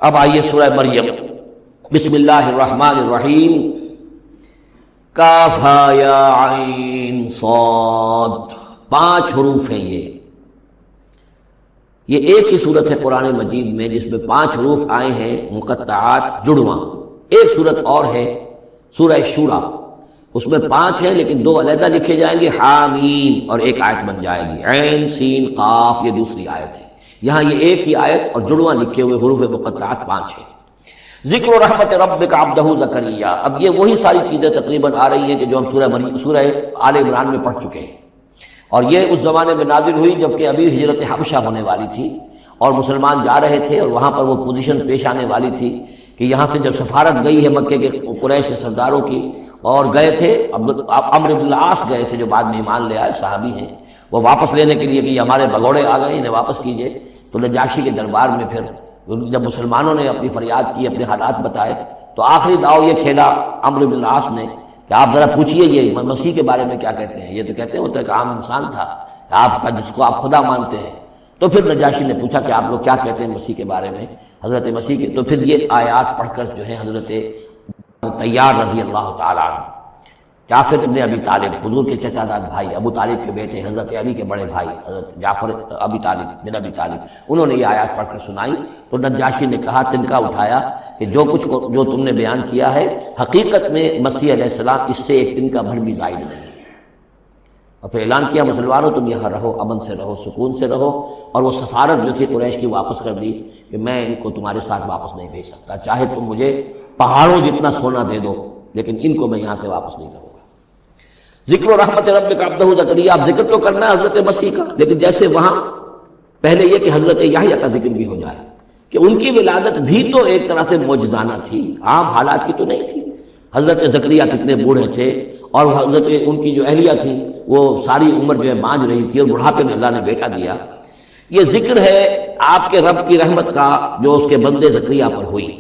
اب آئیے سورہ مریم، بسم اللہ الرحمن الرحیم، کاف ہا یا عین صاد، 5 حروف ہیں یہ ایک ہی صورت ہے قرآن مجید میں جس میں 5 حروف آئے ہیں مقطعات جڑواں۔ ایک صورت اور ہے سورہ شورى، اس میں 5 ہیں لیکن 2 علیحدہ لکھے جائیں گے، حامیم، اور ایک آیت بن جائے گی، عین سین قاف، یہ دوسری آیت ہے۔ یہاں یہ ایک ہی آیت اور جڑواں لکھے ہوئے حروف مقطعات 5 ہیں۔ ذکر رحمت ربک عبدہ زکریا، اب یہ وہی ساری چیزیں تقریباً آ رہی ہیں کہ جو ہم سورہ آل عمران میں پڑھ چکے ہیں، اور یہ اس زمانے میں نازل ہوئی جبکہ ابھی ہجرت حبشہ ہونے والی تھی اور مسلمان جا رہے تھے، اور وہاں پر وہ پوزیشن پیش آنے والی تھی کہ یہاں سے جب سفارت گئی ہے مکے کے قریش کے سرداروں کی، اور گئے تھے عمرو بن العاص گئے تھے جو بعد میں ایمان لے آئے، صحابی ہیں، وہ واپس لینے کے لیے کہ یہ ہمارے بگوڑے آ گئے، انہیں واپس کیجئے۔ تو نجاشی کے دربار میں پھر جب مسلمانوں نے اپنی فریاد کی، اپنے حالات بتائے، تو آخری داؤ یہ کھیلا عمرو بن العاص نے کہ آپ ذرا پوچھئے یہ مسیح کے بارے میں کیا کہتے ہیں۔ یہ تو کہتے ہیں وہ تو ایک عام انسان تھا آپ کا جس کو آپ خدا مانتے ہیں۔ تو پھر نجاشی نے پوچھا کہ آپ لوگ کیا کہتے ہیں مسیح کے بارے میں، حضرت مسیح کے، تو پھر یہ آیات پڑھ کر جو ہے حضرت طیار رضی اللہ تعالیٰ عنہ، جعفر ابن ابی طالب، حضور کے چچا داد بھائی، ابو طالب کے بیٹے، حضرت علی کے بڑے بھائی حضرت جعفر ابی طالب بن ابی طالب، انہوں نے یہ آیات پڑھ کر سنائی۔ تو نجاشی نے کہا، تنکا اٹھایا کہ جو تم نے بیان کیا ہے حقیقت میں مسیح علیہ السلام اس سے ایک تنکا بھر بھی زائد نہیں ہے۔ اور پھر اعلان کیا، مسلمانوں تم یہاں رہو، امن سے رہو، سکون سے رہو، اور وہ سفارت جو تھی قریش کی واپس کر دی کہ میں ان کو تمہارے ساتھ واپس نہیں بھیج سکتا، چاہے تم مجھے پہاڑوں جتنا سونا دے دو لیکن ان کو میں یہاں سے واپس نہیں کروں گا۔ ذکر و رحمت ربک عبدہ زکریا، اب ذکر تو کرنا ہے حضرت مسیح کا، لیکن جیسے وہاں پہلے یہ کہ حضرت یحییٰ کا ذکر بھی ہو جائے کہ ان کی ولادت بھی تو ایک طرح سے معجزانہ تھی، عام حالات کی تو نہیں تھی۔ حضرت زکریا کتنے بوڑھے تھے، اور حضرت ان کی جو اہلیہ تھی وہ ساری عمر جو ہے مانج رہی تھی، اور بڑھاپے میں اللہ نے بیٹا دیا۔ یہ ذکر ہے آپ کے رب کی رحمت کا جو اس کے بندے زکریا پر ہوئی،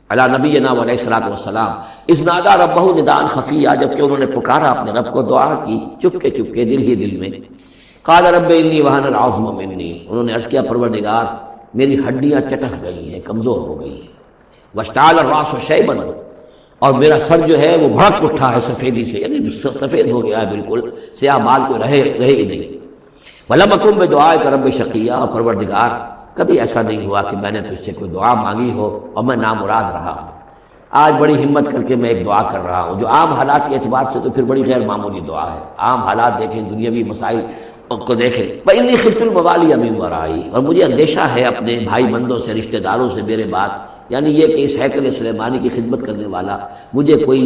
علی نبینا علیہ الصلوۃ والسلام، اذ نادى ربہ نداء خفیا، جبکہ انہوں نے پکارا اپنے رب کو، دعا کی چپکے چپکے دل ہی دل میں۔ قال رب انی وہن العظم منی، انہوں نے عرض کیا پروردگار میری ہڈیاں چٹک گئی ہیں، کمزور ہو گئی ہیں، واشتعل الراس شیبا، اور میرا سر جو ہے وہ بھڑک اٹھا ہے سفیدی سے، یعنی سفید ہو گیا ہے بالکل، سیاہ بال کوئی رہے ہی نہیں۔ ولم اکن بدعائک رب شقیا، اور پروردگار کبھی ایسا نہیں ہوا کہ میں نے تجھ سے کوئی دعا مانگی ہو اور میں نامراد رہا ہوں۔ آج بڑی ہمت کر کے میں ایک دعا کر رہا ہوں جو عام حالات کے اعتبار سے تو پھر بڑی غیر معمولی دعا ہے، عام حالات دیکھیں، دنیاوی مسائل کو دیکھیں۔ وَإِنِّي خِفْتُ الْمَوَالِيَ مِن وَرَائِي، اور مجھے اندیشہ ہے اپنے بھائی بندوں سے، رشتہ داروں سے میرے بعد، یعنی یہ کہ اس ہیکل سلیمانی کی خدمت کرنے والا مجھے کوئی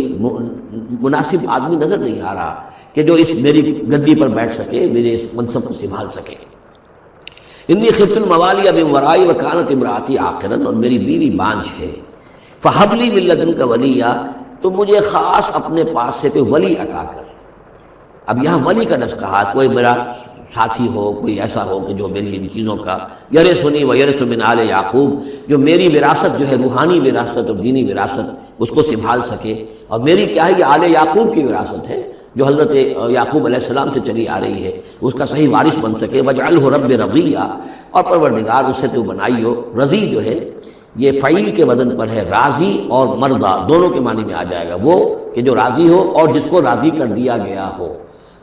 مناسب آدمی نظر نہیں آ رہا کہ جو اس میری گدی پر بیٹھ سکے، میرے اس منصب کو سنبھال سکے۔ انی خفت الموالی من ورائی وکانت امراتی عاقرا، اور میری بیوی بانجھ ہے، فہب لی من لدنک ولیا، تو مجھے خاص اپنے پاس سے کوئی ولی عطا کر۔ اب یہاں ولی کا لفظ کہا، کوئی میرا ساتھی ہو، کوئی ایسا ہو کہ جو میری ان چیزوں کا یرثنی ویرث من آل یعقوب، جو میری وراثت جو ہے روحانی وراثت اور دینی وراثت اس کو سنبھال سکے، اور میری کیا ہے یہ آل یعقوب کی وراثت ہے جو حضرت یعقوب علیہ السلام سے چلی آ رہی ہے، اس کا صحیح وارث بن سکے۔ وجعلہ رب رضیہ، اور پروردگار اسے تو بنائیو، رضی جو ہے یہ فعیل کے وزن پر ہے، راضی اور مرضی دونوں کے معنی میں آ جائے گا، وہ کہ جو راضی ہو اور جس کو راضی کر دیا گیا ہو،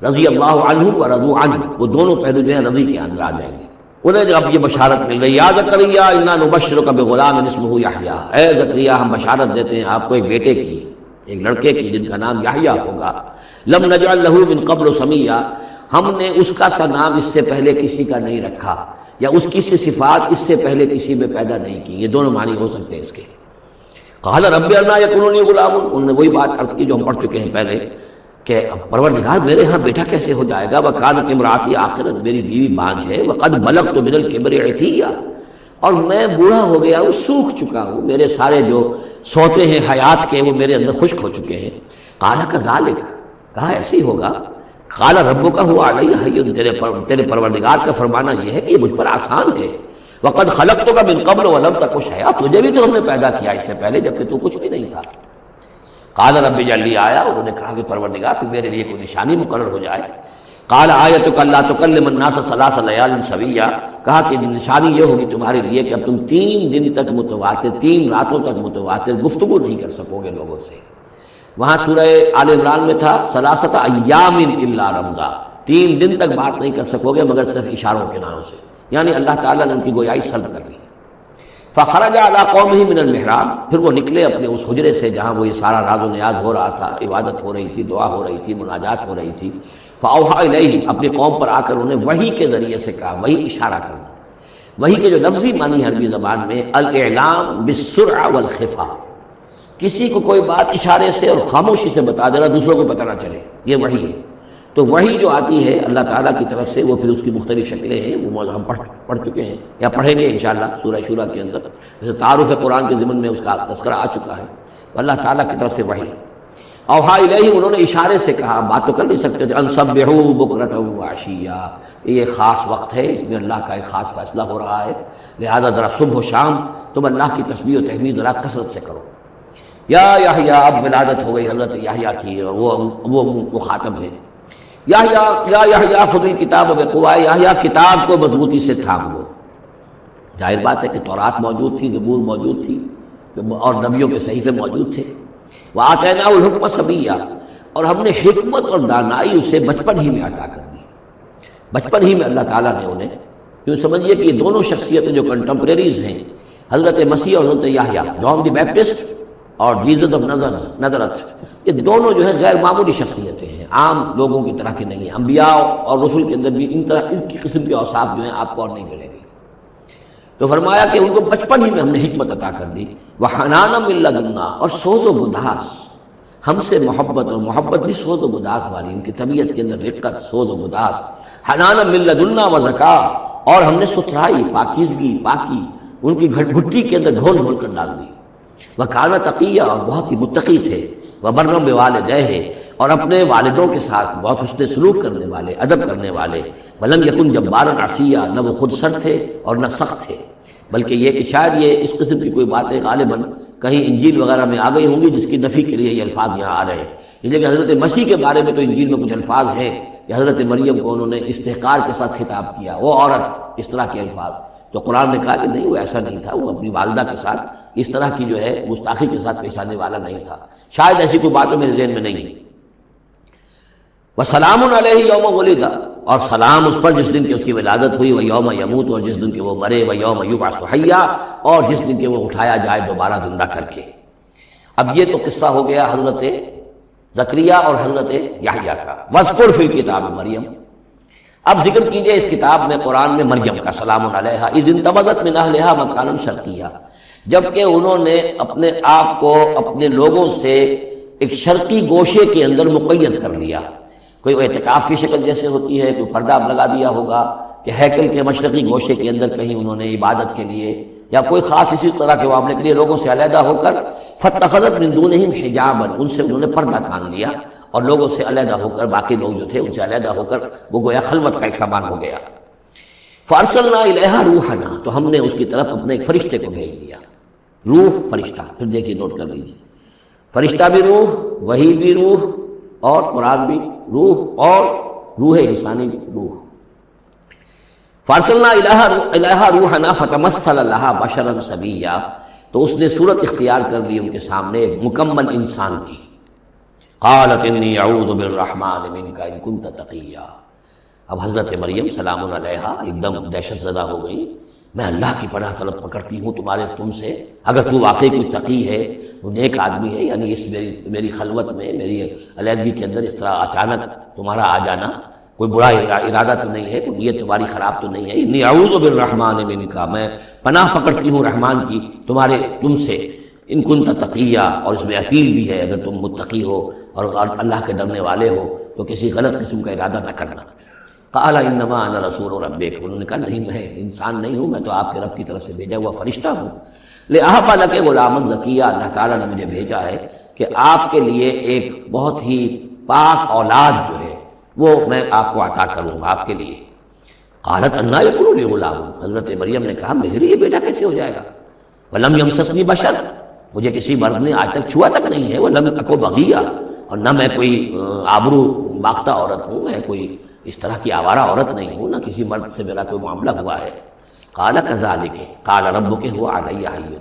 رضی اللہ عنہ و رضوا عنہ، وہ دونوں پہلو جو ہیں رضی کے اندر آ جائیں گے۔ انہیں جب یہ بشارت مل رہی، یا زکریا انا نبشرک بغلام اسمہ یحییٰ، اے زکریا ہم بشارت دیتے ہیں آپ کو ایک بیٹے کی، ایک لڑکے کی جن کا نام یحییٰ ہوگا، لم نجعل لہ من قبل سمیا، ہم نے اس کا سا نام اس سے پہلے کسی کا نہیں رکھا، یا اس کی سے صفات اس سے پہلے کسی میں پیدا نہیں کی، یہ دونوں معنی ہو سکتے ہیں اس کے۔ قال رب انا یکون لی غلام، انہوں نے وہی بات عرض کی جو ہم پڑھ چکے ہیں پہلے کہ پروردگار میرے ہاں بیٹا کیسے ہو جائے گا، وکانت امراتی عاقرا، میری بیوی بانجھ ہے، وقد بلغت من الکبر عتیا، اور میں بوڑھا ہو گیا ہوں، سوکھ چکا ہوں، میرے سارے جو سوتے ہیں حیات کے وہ میرے اندر خشک ہو چکے ہیں۔ قال کذالک، کہا ایسے ہی ہوگا۔ قال ربک هو علی ہین، تیرے پروردگار کا فرمانا یہ ہے کہ یہ مجھ پر آسان ہے۔ وقد خلقتک من قبل ولم تک شیئا، تجھے بھی تو ہم نے پیدا کیا اس سے پہلے جبکہ تو کچھ بھی نہیں تھا۔ قال رب اجعل لی آیا، انہوں نے کہا کہ پروردگار تو میرے لیے کوئی نشانی مقرر ہو جائے۔ قال آیتک الا تکلم الناس ثلاث لیال سویا، کہا کہ نشانی یہ ہوگی تمہارے لیے کہ اب تم 3 دن تک متواتر، 3 راتوں تک متواتر گفتگو نہیں کر سکو گے لوگوں سے۔ وہاں سورہ آل عمران میں تھا ثلاثۃ ایام الا رمزا، 3 دن تک بات نہیں کر سکو گے مگر صرف اشاروں کے نام سے، یعنی اللہ تعالیٰ نے ان کی گویائی سلب کر لی۔ فخرج علی قومہ من المحراب، پھر وہ نکلے اپنے اس حجرے سے جہاں وہ یہ سارا راز و نیاز ہو رہا تھا، عبادت ہو رہی تھی، دعا ہو رہی تھی، مناجات ہو رہی تھی۔ فاوحی الیہ، اپنی قوم پر آ کر انہیں وحی کے ذریعے سے کہا، وحی اشارہ کرنا۔ وحی کے جو لفظی معنی ہے عربی زبان میں الاعلام بالسرعہ والخفا، کسی کو کوئی بات اشارے سے اور خاموشی سے بتا دینا، دوسروں کو پتہ نہ چلے، یہ وحی ہے۔ تو وحی جو آتی ہے اللہ تعالیٰ کی طرف سے، وہ پھر اس کی مختلف شکلیں ہیں، وہ ہم پڑھ چکے ہیں یا پڑھیں گے انشاءاللہ سورہ شورا کے اندر، جیسے تعارف قرآن کے ضمن میں اس کا تذکرہ آ چکا ہے، اللہ تعالیٰ کی طرف سے وحی۔ اوحا الیہ، انہوں نے اشارے سے کہا، بات تو کر نہیں سکتے تھے، ان سبحوا بکرۃ وعشیا، یہ خاص وقت ہے، اس میں اللہ کا ایک خاص فیصلہ ہو رہا ہے، لہذا ذرا صبح و شام تم اللہ کی تسبیح و تحمید ذرا کثرت سے کرو۔ یا یحییٰ، اب ولادت ہو گئی حضرت یحییٰ کی، اور وہ مخاطب ہے۔ یا یحییٰ خذ الکتاب بقوۃ، یحییٰ کتاب کو مضبوطی سے تھام لو۔ ظاہر بات ہے کہ تورات موجود تھی، زبور موجود تھی، اور نبیوں کے صحیفے موجود تھے۔ وآتیناہ الحکم صبیا، اور ہم نے حکمت اور دانائی اسے بچپن ہی میں عطا کر دی، بچپن ہی میں اللہ تعالیٰ نے انہیں، کیوں سمجھیے کہ یہ دونوں شخصیتیں جو کنٹمپریریز ہیں، حضرت مسیح اور حضرت یحییٰ، جان دی بیپٹسٹ اور جیزس آف نزرت، یہ دونوں جو ہے غیر معمولی شخصیتیں ہیں، عام لوگوں کی طرح کی نہیں ہیں۔ انبیاء اور رسول کے اندر بھی ان کی قسم کے اوصاف جو ہیں آپ کو اور نہیں ملیں گے۔ تو فرمایا کہ ان کو بچپن ہی میں ہم نے حکمت عطا کر دی، وحنانا من لدنا، اور سوز و گداس، ہم سے محبت، اور محبت بھی سوز و گداس والی، ان کی طبیعت کے اندر رقت، سوز و گداس، حنانا من لدنا وزکا، اور ہم نے ستھرائی، پاکیزگی، پاکی ان کی گھٹی کے اندر گھول گھول کر ڈال دی۔ وکانا تقیہ، اور بہت ہی متقی تھے، وبرم بوالدیہ، اور اپنے والدوں کے ساتھ بہت حسن سلوک کرنے والے، ادب کرنے والے، ولم یکن جبارا عصیا، نہ وہ خود سر تھے اور نہ سخت تھے، بلکہ یہ کہ شاید یہ اس قسم کی کوئی باتیں غالباً کہیں انجیل وغیرہ میں آ گئی ہوں گی جس کی نفی کے لیے یہ الفاظ یہاں آ رہے ہیں، اس لیے کہ حضرت مسیح کے بارے میں تو انجیل میں کچھ الفاظ ہیں کہ حضرت مریم کو انہوں نے استحقار کے ساتھ خطاب کیا، وہ عورت، اس طرح کے الفاظ، تو قرآن نے کہا کہ نہیں، وہ ایسا نہیں تھا، وہ اپنی والدہ کے ساتھ اس طرح کی جو ہے گستاخی کے ساتھ پیش آنے والا نہیں تھا، شاید ایسی کوئی بات میرے ذہن میں نہیں ہے۔ وسلام علیہ یوم ولد، اور سلام اس پر جس دن کی اس کی ولادت ہوئی، ویوم یموت، اور جس دن کے وہ مرے، ویوم یبعث حیا، اور جس دن کے وہ اٹھایا جائے دوبارہ زندہ کر کے۔ اب یہ تو قصہ ہو گیا حضرت زکریا اور حضرت یحییٰ کا۔ واذکر فی الکتاب مریم، اب ذکر کیجئے اس کتاب میں، قرآن میں، مریم کا، سلام علیہا اذ انتبذت من اہلہا مکانا شرقیہ، جبکہ انہوں نے اپنے آپ کو اپنے لوگوں سے ایک شرقی گوشے کے اندر مقید کر لیا، کوئی اعتکاف کی شکل جیسے ہوتی ہے، کوئی پردہ لگا دیا ہوگا کہ ہیکل کے مشرقی گوشے کے اندر کہیں انہوں نے عبادت کے لیے یا کوئی خاص اسی طرح کے معاملے کے لیے لوگوں سے علیحدہ ہو کر، فاتخذت من دونہم حجابا، ان سے انہوں نے پردہ تان لیا اور لوگوں سے علیحدہ ہو کر، باقی لوگ جو تھے ان سے علیحدہ ہو کر وہ گویا خلوت کا ایک سامان ہو گیا۔ فارسلنا الیہا روحنا، تو ہم نے اس کی طرف اپنے ایک فرشتے کو بھیج دیا، روح فرشتہ، پھر دیکھیے نوٹ کر لیجیے، فرشتہ بھی روح، وحی بھی روح، اور قرآن بھی روح، اور روح انسانی بھی روح۔ فارسلنا الیہا روحنا فتمثل لہا بشرا سویا، تو اس نے صورت اختیار کر دی ان کے سامنے ایک مکمل انسان کی۔ قالت انی اعوذ بالرحمن منک ان کنت تقیا، اب حضرت مریم سلام علیہا ایک دم دہشت زدہ ہو گئی، میں اللہ کی پناہ طلب کرتی ہوں تم سے، اگر تو واقعی کوئی تقی ہے، وہ نیک آدمی ہے، یعنی اس میری خلوت میں، میری علیحدگی کے اندر اس طرح اچانک تمہارا آ جانا کوئی برا ارادہ تو نہیں ہے، کوئی نیت تمہاری خراب تو نہیں ہے، انی اعوذ بالرحمن منک، میں پناہ پکڑتی ہوں رحمان کی تم سے، ان کنت تقیہ، اور اس میں اپیل بھی ہے اگر تم متقی ہو اور اللہ کے ڈرنے والے ہو تو کسی غلط قسم کا ارادہ نہ کرنا۔ قال انما انا رسول ربک، انہوں نے کہا نہیں، میں انسان نہیں ہوں، میں تو آپ کے رب کی طرف سے بھیجا ہوا فرشتہ ہوں۔ لأہب لک غلاما زکیہ، اللہ تعالیٰ نے مجھے بھیجا ہے کہ آپ کے لیے ایک بہت ہی پاک اولاد جو ہے وہ میں آپ کو عطا کروں آپ کے لیے۔ قالت انا یکون لی غلام، حضرت مریم نے کہا میرے لیے بیٹا کیسے ہو جائے گا؟ ولم یمسسنی بشر، مجھے کسی مرد نے آج تک چھوا تک نہیں ہے، ولم اکو بغیہ، اور نہ میں کوئی آبرو باختہ عورت ہوں، میں کوئی اس طرح کی آوارہ عورت نہیں ہوں، نہ کسی مرد سے میرا کوئی معاملہ ہوا ہے۔ قال کذالک قال ربک هو علی ہین،